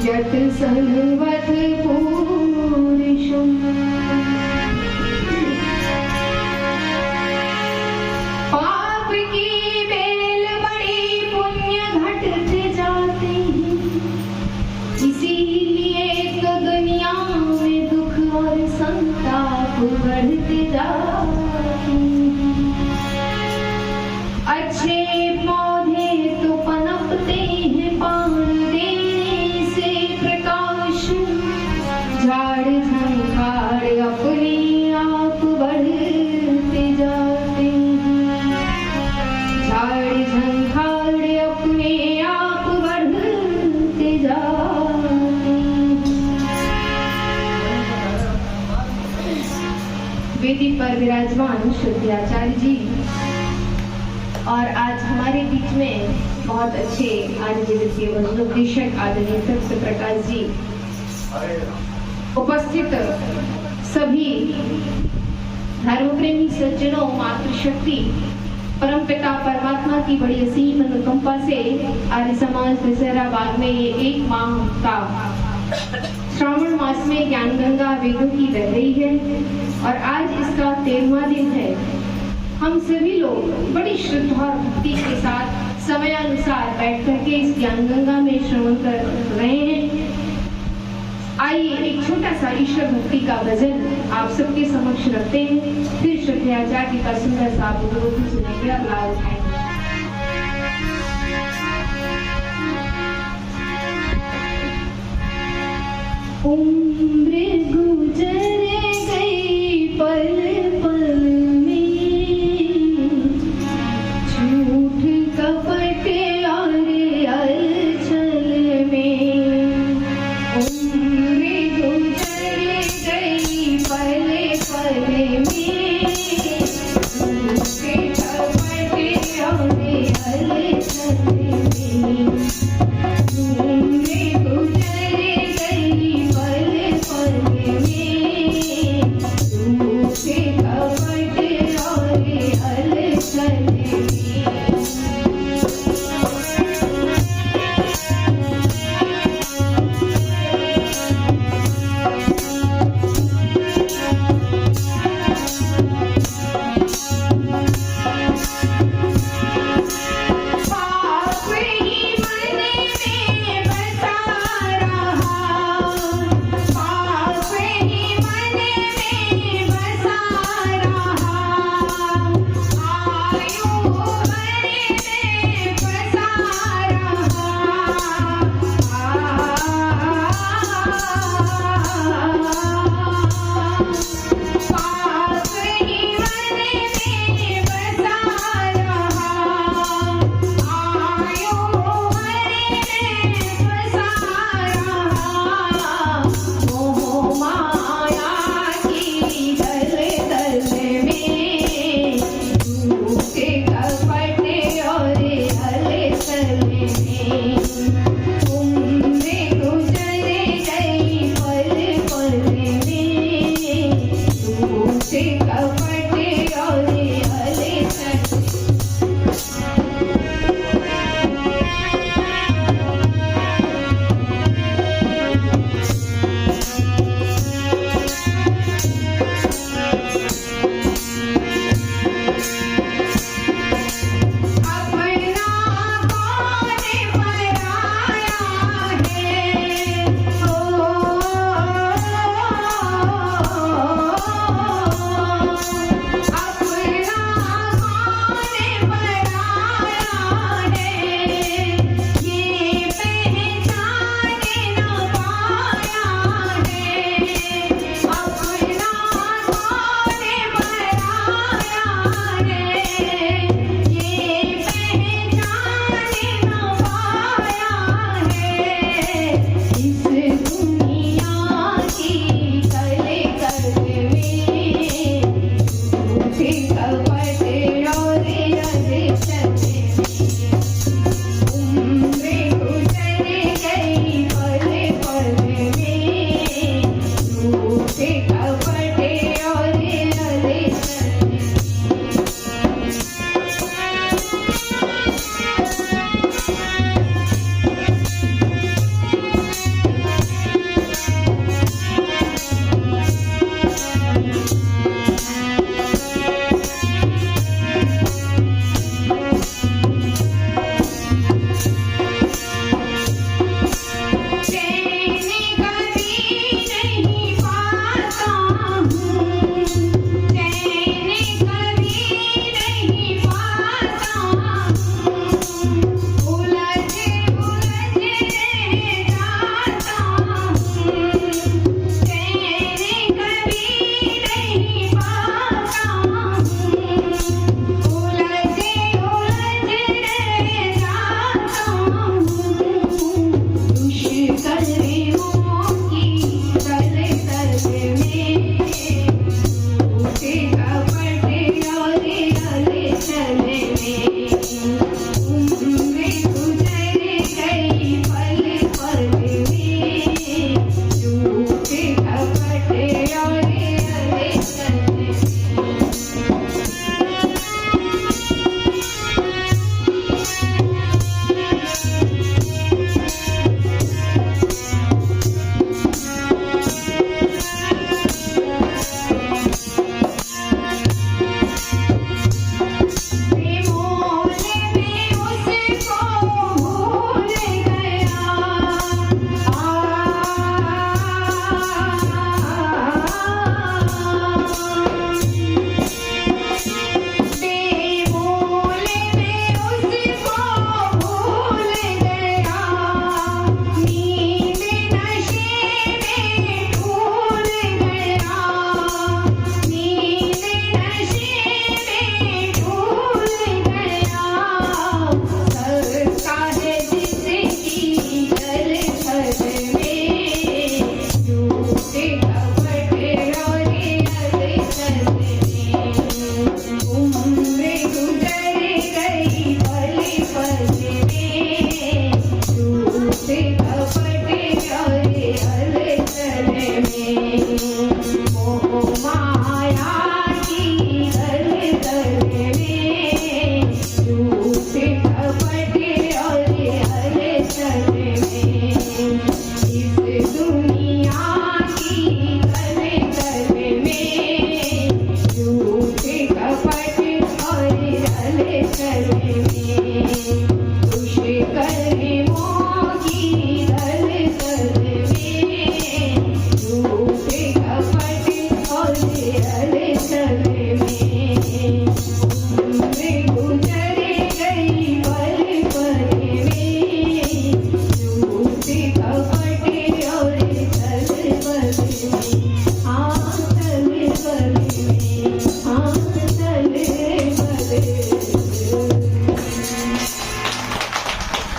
यत् संवत् पूरुषम् पाप की बेल बड़ी पुण्य घटते जाते हैं, इसीलिए तो दुनिया में दुख और संताप बढ़ते जाते हैं। अच्छे पौधे तो पनपते हैं पानी देने से प्रकाश, झाड़ झंखाड़ अपने आप बढ़ते जाते हैं, झाड़ झंखाड़ अपने आप बढ़ते जाते हैं। वेदी पर विराजमान श्री आचार्य जी और आज हमारे बीच में बहुत अच्छे आर्य जगत के उपदेशक आदरणीय सत्य प्रकाश जी, उपस्थित सभी धर्मप्रेमी सज्जनों, मातृशक्ति परमपिता परमात्मा की बड़ी असीम अनुकंपा से आर्य समाज दशहरा बाग में ये 1 माह का श्रावण मास में ज्ञान गंगा वेदों की बह रही है और आज इसका 13वां दिन है। हम सभी लोग बड़ी श्रद्धा और भक्ति के साथ समयानुसार बैठ करके इस ज्ञान गंगा में श्रवण कर रहे हैं। आइए एक छोटा सा ईश्वर भक्ति का भजन आप सबके समक्ष रखते हैं, फिर श्रद्धाचार्य जी का सुंदर सा उद्बोधन सुनेंगे और लाभ उठाएंगे। ओम